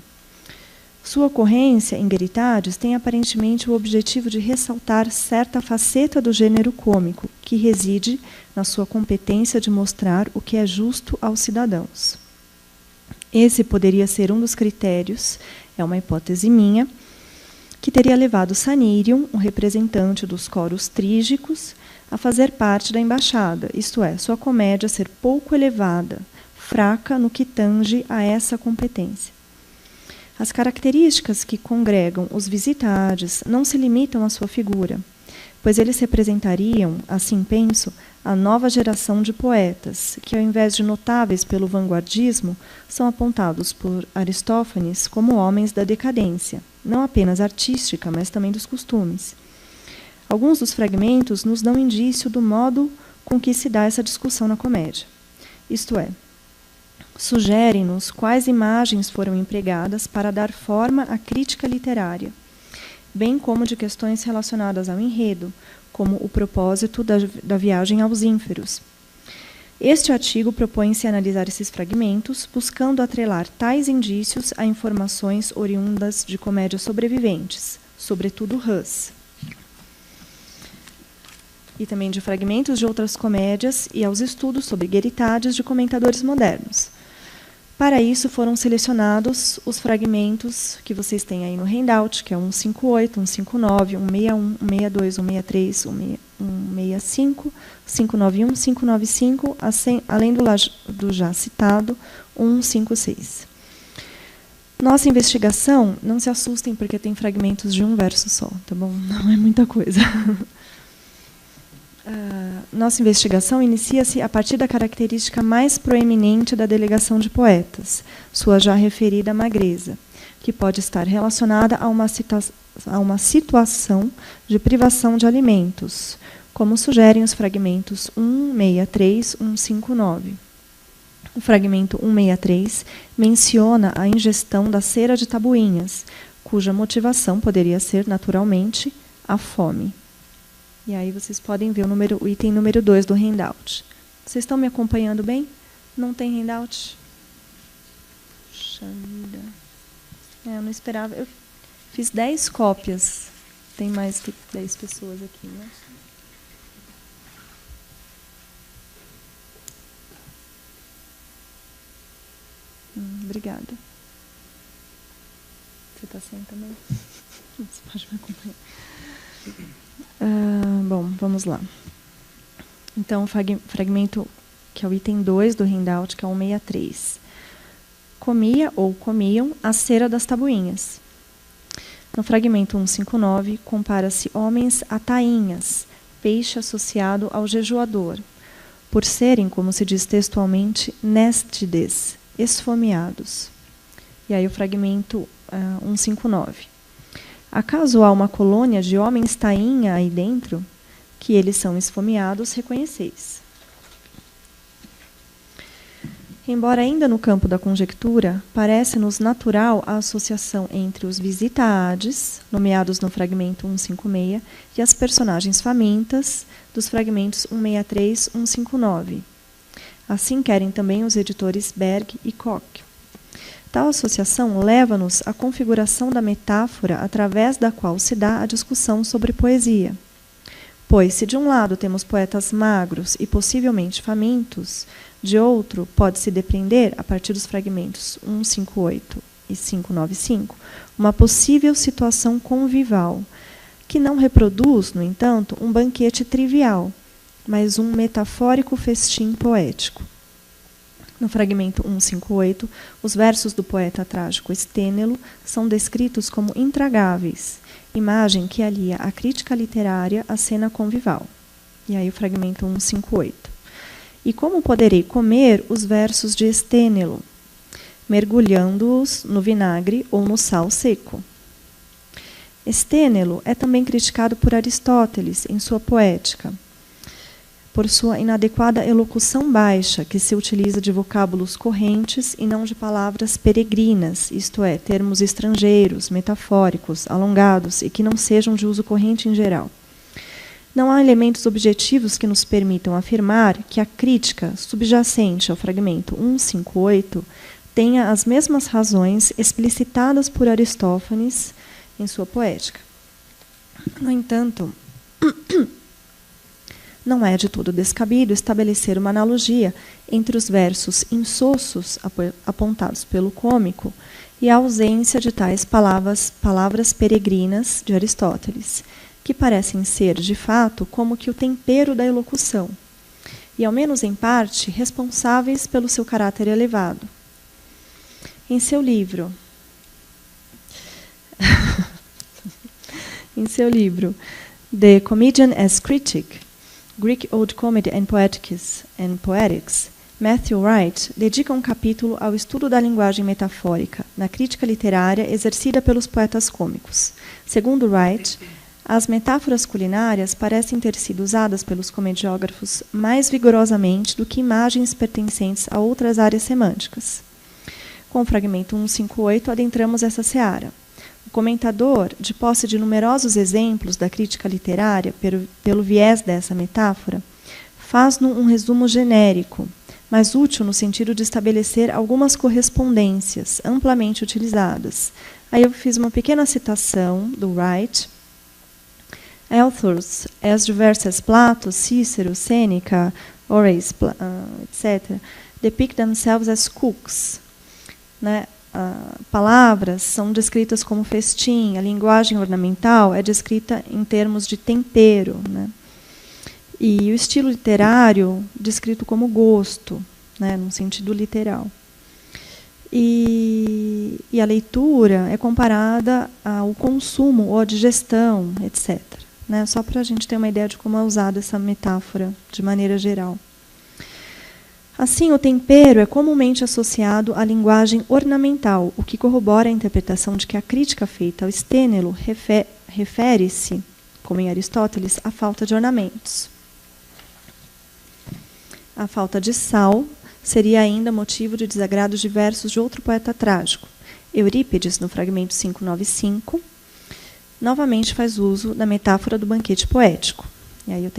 Sua ocorrência em Geritádes tem aparentemente o objetivo de ressaltar certa faceta do gênero cômico, que reside na sua competência de mostrar o que é justo aos cidadãos. Esse poderia ser um dos critérios, é uma hipótese minha, que teria levado Sanirium, um representante dos coros trígicos, a fazer parte da embaixada, isto é, sua comédia ser pouco elevada, fraca no que tange a essa competência. As características que congregam os visitades não se limitam à sua figura, pois eles representariam, assim penso, a nova geração de poetas, que, ao invés de notáveis pelo vanguardismo, são apontados por Aristófanes como homens da decadência, não apenas artística, mas também dos costumes. Alguns dos fragmentos nos dão indício do modo com que se dá essa discussão na comédia. Isto é, sugerem-nos quais imagens foram empregadas para dar forma à crítica literária, bem como de questões relacionadas ao enredo, como o propósito da viagem aos ínferos. Este artigo propõe-se analisar esses fragmentos, buscando atrelar tais indícios a informações oriundas de comédias sobreviventes, sobretudo Hus, e também de fragmentos de outras comédias e aos estudos sobre Geritádes de comentadores modernos. Para isso, foram selecionados os fragmentos que vocês têm aí no handout, que é 158, 159, 161, 162, 163, 165, 591, 595, além do já citado 156. Nossa investigação, não se assustem porque tem fragmentos de um verso só, tá bom? Não é muita coisa. Nossa investigação inicia-se a partir da característica mais proeminente da delegação de poetas, sua já referida magreza, que pode estar relacionada a uma situação de privação de alimentos, como sugerem os fragmentos 163, 159. O fragmento 163 menciona a ingestão da cera de tabuinhas, cuja motivação poderia ser, naturalmente, a fome. E aí vocês podem ver o item número 2 do handout. Vocês estão me acompanhando bem? Não tem handout? Puxa vida. Eu não esperava. Eu fiz 10 cópias. Tem mais que 10 pessoas aqui, né? Obrigada. Você está sem também? Você pode me acompanhar. Bom, vamos lá. Então, o fragmento, que é o item 2 do handout, que é o 163. Comia ou comiam a cera das tabuinhas. No fragmento 159, compara-se homens a tainhas, peixe associado ao jejuador, por serem, como se diz textualmente, néstides, esfomeados. E aí o fragmento 159. Acaso há uma colônia de homens tainha aí dentro, que eles são esfomeados, reconheceis. Embora ainda no campo da conjectura, parece-nos natural a associação entre os visitaades, nomeados no fragmento 156, e as personagens famintas, dos fragmentos 163 e 159. Assim querem também os editores Berg e Koch. Tal associação leva-nos à configuração da metáfora através da qual se dá a discussão sobre poesia. Pois, se de um lado temos poetas magros e possivelmente famintos, de outro pode-se depreender, a partir dos fragmentos 158 e 595, uma possível situação convival, que não reproduz, no entanto, um banquete trivial, mas um metafórico festim poético. No fragmento 158, os versos do poeta trágico Estênelo são descritos como intragáveis, imagem que alia a crítica literária à cena convival. E aí o fragmento 158. E como poderei comer os versos de Estênelo, mergulhando-os no vinagre ou no sal seco? Estênelo é também criticado por Aristóteles em sua Poética, por sua inadequada elocução baixa, que se utiliza de vocábulos correntes e não de palavras peregrinas, isto é, termos estrangeiros, metafóricos, alongados e que não sejam de uso corrente em geral. Não há elementos objetivos que nos permitam afirmar que a crítica subjacente ao fragmento 158 tenha as mesmas razões explicitadas por Aristófanes em sua Poética. No entanto, não é de todo descabido estabelecer uma analogia entre os versos insossos apontados pelo cômico e a ausência de tais palavras peregrinas de Aristóteles, que parecem ser, de fato, como que o tempero da elocução, e, ao menos em parte, responsáveis pelo seu caráter elevado. Em seu livro, The Comedian as Critic, Greek Old Comedy and Poetics, Matthew Wright dedica um capítulo ao estudo da linguagem metafórica, na crítica literária exercida pelos poetas cômicos. Segundo Wright, as metáforas culinárias parecem ter sido usadas pelos comediógrafos mais vigorosamente do que imagens pertencentes a outras áreas semânticas. Com o fragmento 158, adentramos essa seara. O comentador, de posse de numerosos exemplos da crítica literária pelo viés dessa metáfora, faz-nos um resumo genérico, mas útil no sentido de estabelecer algumas correspondências amplamente utilizadas. Aí eu fiz uma pequena citação do Wright. Authors, as diversas as Plato, Cícero, Sêneca, Horace, etc., depict themselves as cooks. Né? Palavras são descritas como festim, a linguagem ornamental é descrita em termos de tempero, né? E o estilo literário descrito como gosto, né, num sentido literal. E a leitura é comparada ao consumo ou à digestão, etc. Né? Só para a gente ter uma ideia de como é usada essa metáfora de maneira geral. Assim, o tempero é comumente associado à linguagem ornamental, o que corrobora a interpretação de que a crítica feita ao Estênelo refere-se, como em Aristóteles, à falta de ornamentos. A falta de sal seria ainda motivo de desagrado de versos de outro poeta trágico. Eurípides, no fragmento 595, novamente faz uso da metáfora do banquete poético. E aí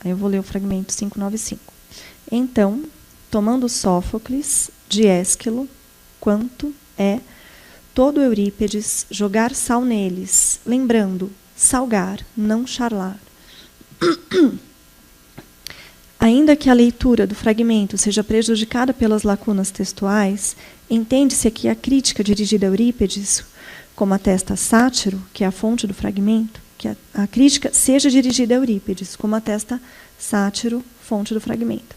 eu vou ler o fragmento 595. Então, tomando Sófocles, de Ésquilo, quanto, é todo Eurípides jogar sal neles, lembrando, salgar, não charlar. Ainda que a leitura do fragmento seja prejudicada pelas lacunas textuais, entende-se que a crítica dirigida a Eurípides, como atesta Sátiro, que é a fonte do fragmento, que a crítica seja dirigida a Eurípides, como atesta Sátiro, fonte do fragmento.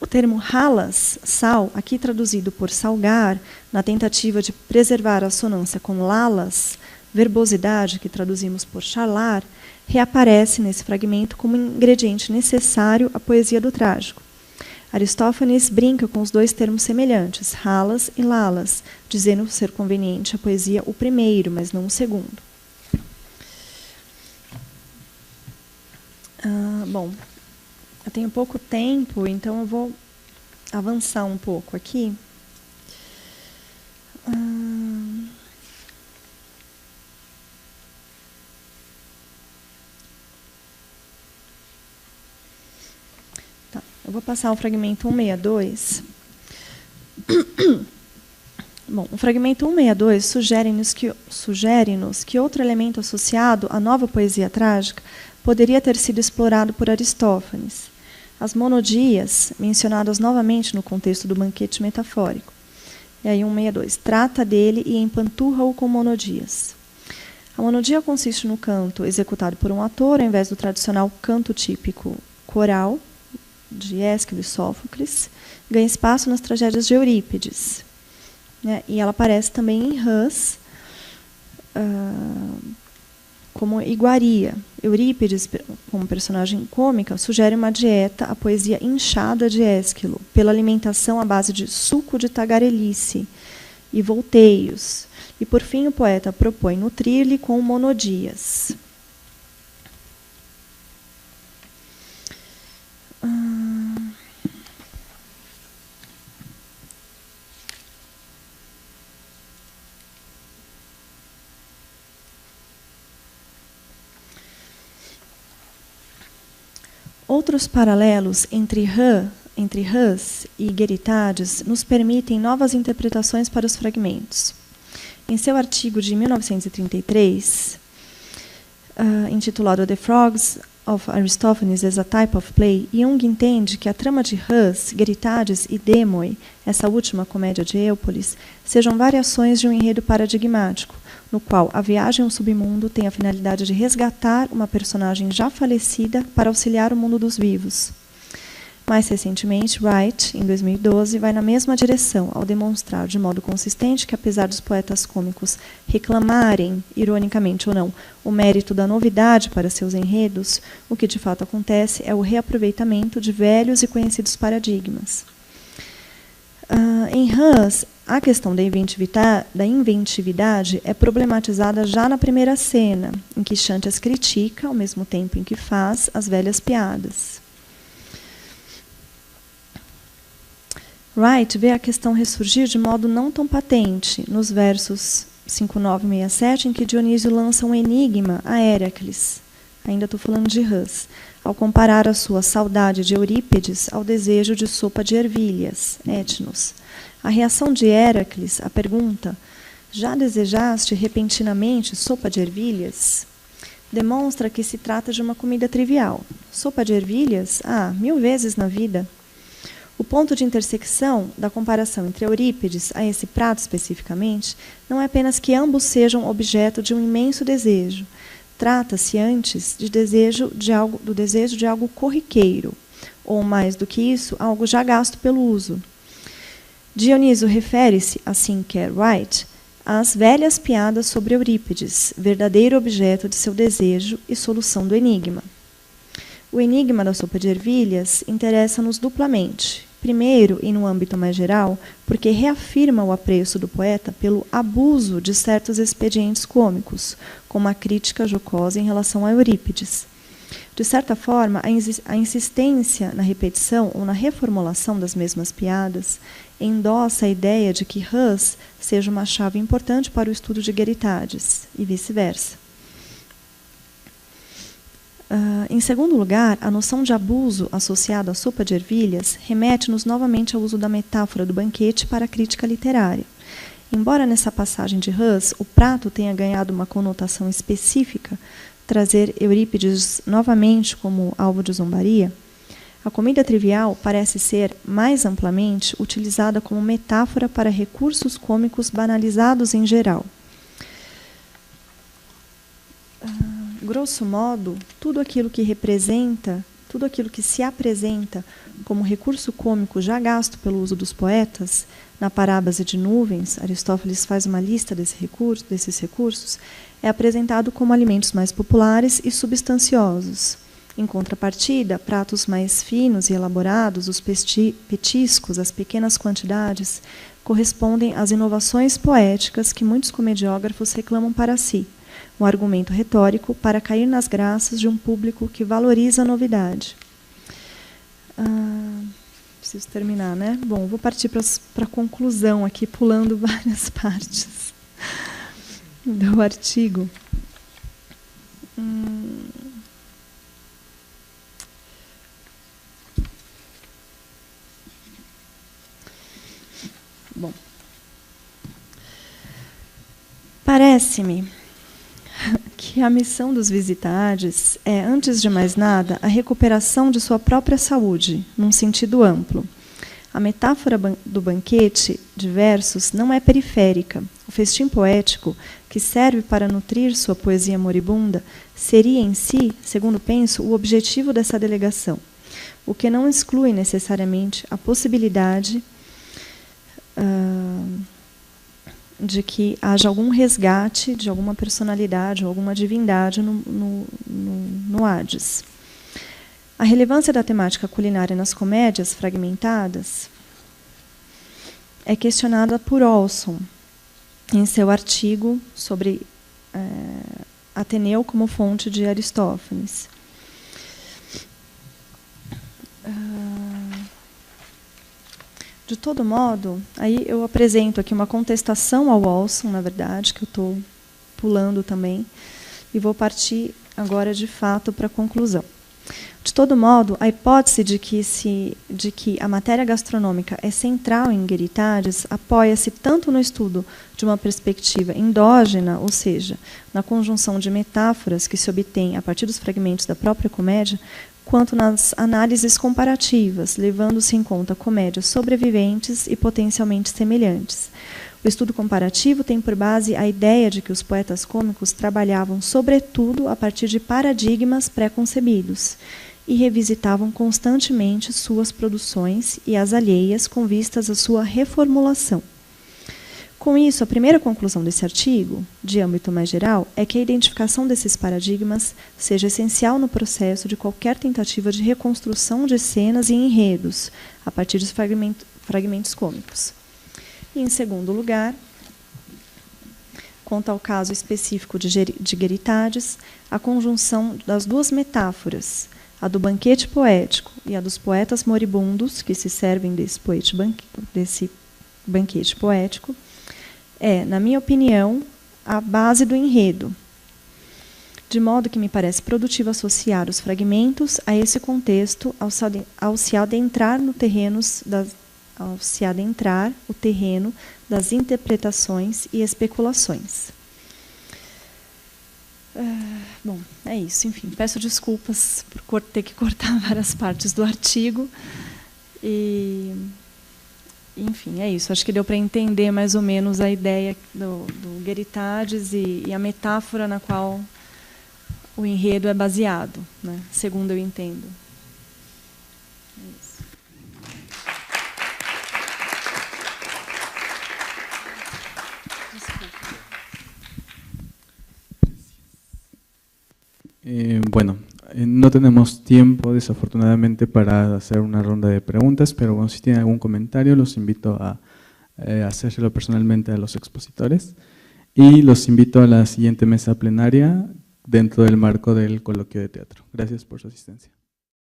O termo halas, sal, aqui traduzido por salgar, na tentativa de preservar a assonância com lalas, verbosidade, que traduzimos por charlar, reaparece nesse fragmento como ingrediente necessário à poesia do trágico. Aristófanes brinca com os dois termos semelhantes, halas e lalas, dizendo ser conveniente à poesia o primeiro, mas não o segundo. Bom, eu tenho pouco tempo, então eu vou avançar um pouco aqui. Tá, eu vou passar o fragmento 162. Bom, o fragmento 162 sugere-nos que outro elemento associado à nova poesia trágica poderia ter sido explorado por Aristófanes. As monodias, mencionadas novamente no contexto do banquete metafórico. E aí 162, trata dele e empanturra-o com monodias. A monodia consiste no canto executado por um ator, ao invés do tradicional canto típico coral, de Ésquilo e Sófocles, ganha espaço nas tragédias de Eurípides. E ela aparece também em Rãs, como iguaria. Eurípides, como personagem cômica, sugere uma dieta à poesia inchada de Ésquilo, pela alimentação à base de suco de tagarelice e volteios. E, por fim, o poeta propõe nutrir-lhe com monodias. Outros paralelos entre Rãs e Geritades nos permitem novas interpretações para os fragmentos. Em seu artigo de 1933, intitulado The Frogs of Aristophanes as a Type of Play, Jung entende que a trama de Rãs, Geritades e Demoi, essa última comédia de Éupolis, sejam variações de um enredo paradigmático, no qual a viagem ao submundo tem a finalidade de resgatar uma personagem já falecida para auxiliar o mundo dos vivos. Mais recentemente, Wright, em 2012, vai na mesma direção, ao demonstrar de modo consistente que, apesar dos poetas cômicos reclamarem, ironicamente ou não, o mérito da novidade para seus enredos, o que de fato acontece é o reaproveitamento de velhos e conhecidos paradigmas. Em Rãs, a questão da inventividade é problematizada já na primeira cena, em que Xantias critica, ao mesmo tempo em que faz, as velhas piadas. Wright vê a questão ressurgir de modo não tão patente nos versos 59 e 67, em que Dionísio lança um enigma a Héracles, ainda estou falando de Rãs, ao comparar a sua saudade de Eurípides ao desejo de sopa de ervilhas, etnos. A reação de Héracles à pergunta, já desejaste repentinamente sopa de ervilhas? Demonstra que se trata de uma comida trivial. Sopa de ervilhas? 1000 vezes na vida. O ponto de intersecção da comparação entre Eurípides a esse prato especificamente não é apenas que ambos sejam objeto de um imenso desejo. Trata-se antes do desejo de algo corriqueiro, ou mais do que isso, algo já gasto pelo uso. Dionísio refere-se, assim quer Wright, às velhas piadas sobre Eurípides, verdadeiro objeto de seu desejo e solução do enigma. O enigma da sopa de ervilhas interessa-nos duplamente. Primeiro, e no âmbito mais geral, porque reafirma o apreço do poeta pelo abuso de certos expedientes cômicos, como a crítica jocosa em relação a Eurípides. De certa forma, a insistência na repetição ou na reformulação das mesmas piadas endossa a ideia de que Rãs seja uma chave importante para o estudo de Geritades, e vice-versa. Em segundo lugar, a noção de abuso associada à sopa de ervilhas remete-nos novamente ao uso da metáfora do banquete para a crítica literária. embora nessa passagem de Hus o prato tenha ganhado uma conotação específica, trazer Eurípides novamente como alvo de zombaria, a comida trivial parece ser, mais amplamente, utilizada como metáfora para recursos cômicos banalizados em geral. Grosso modo, tudo aquilo que se apresenta como recurso cômico já gasto pelo uso dos poetas, na Parábase de Nuvens, Aristófanes faz uma lista desses recursos, é apresentado como alimentos mais populares e substanciosos. Em contrapartida, pratos mais finos e elaborados, os petiscos, as pequenas quantidades, correspondem às inovações poéticas que muitos comediógrafos reclamam para si, um argumento retórico para cair nas graças de um público que valoriza a novidade. Preciso terminar, né? Bom, vou partir para a conclusão aqui, pulando várias partes do artigo. Bom, parece-me que a missão dos visitantes é, antes de mais nada, a recuperação de sua própria saúde, num sentido amplo. A metáfora do banquete de versos não é periférica. O festim poético, que serve para nutrir sua poesia moribunda, seria em si, segundo penso, o objetivo dessa delegação, o que não exclui necessariamente a possibilidade de que haja algum resgate de alguma personalidade ou alguma divindade no Hades. A relevância da temática culinária nas comédias fragmentadas é questionada por Olson em seu artigo sobre Ateneu como fonte de Aristófanes. De todo modo, aí eu apresento aqui uma contestação ao Olson, na verdade, que eu estou pulando também, e vou partir agora, de fato, para a conclusão. De todo modo, a hipótese de que a matéria gastronômica é central em Gueritares apoia-se tanto no estudo de uma perspectiva endógena, ou seja, na conjunção de metáforas que se obtém a partir dos fragmentos da própria comédia, quanto nas análises comparativas, levando-se em conta comédias sobreviventes e potencialmente semelhantes. O estudo comparativo tem por base a ideia de que os poetas cômicos trabalhavam, sobretudo, a partir de paradigmas pré-concebidos e revisitavam constantemente suas produções e as alheias com vistas à sua reformulação. Com isso, a primeira conclusão desse artigo, de âmbito mais geral, é que a identificação desses paradigmas seja essencial no processo de qualquer tentativa de reconstrução de cenas e enredos, a partir dos fragmentos cômicos. E, em segundo lugar, quanto ao caso específico de Gueritares, a conjunção das duas metáforas, a do banquete poético e a dos poetas moribundos, que se servem desse banquete poético, é, na minha opinião, a base do enredo, de modo que me parece produtivo associar os fragmentos a esse contexto ao se adentrar o terreno das interpretações e especulações. Bom, é isso. Enfim, peço desculpas por ter que cortar várias partes do artigo. E, enfim, é isso. Acho que deu para entender mais ou menos a ideia do Gueritares e a metáfora na qual o enredo é baseado, né, segundo eu entendo. É isso. Bueno, no tenemos tiempo, desafortunadamente, para hacer una ronda de preguntas, pero bueno, si tienen algún comentario, los invito a hacérselo personalmente a los expositores y los invito a la siguiente mesa plenaria dentro del marco del coloquio de teatro. Gracias por su asistencia.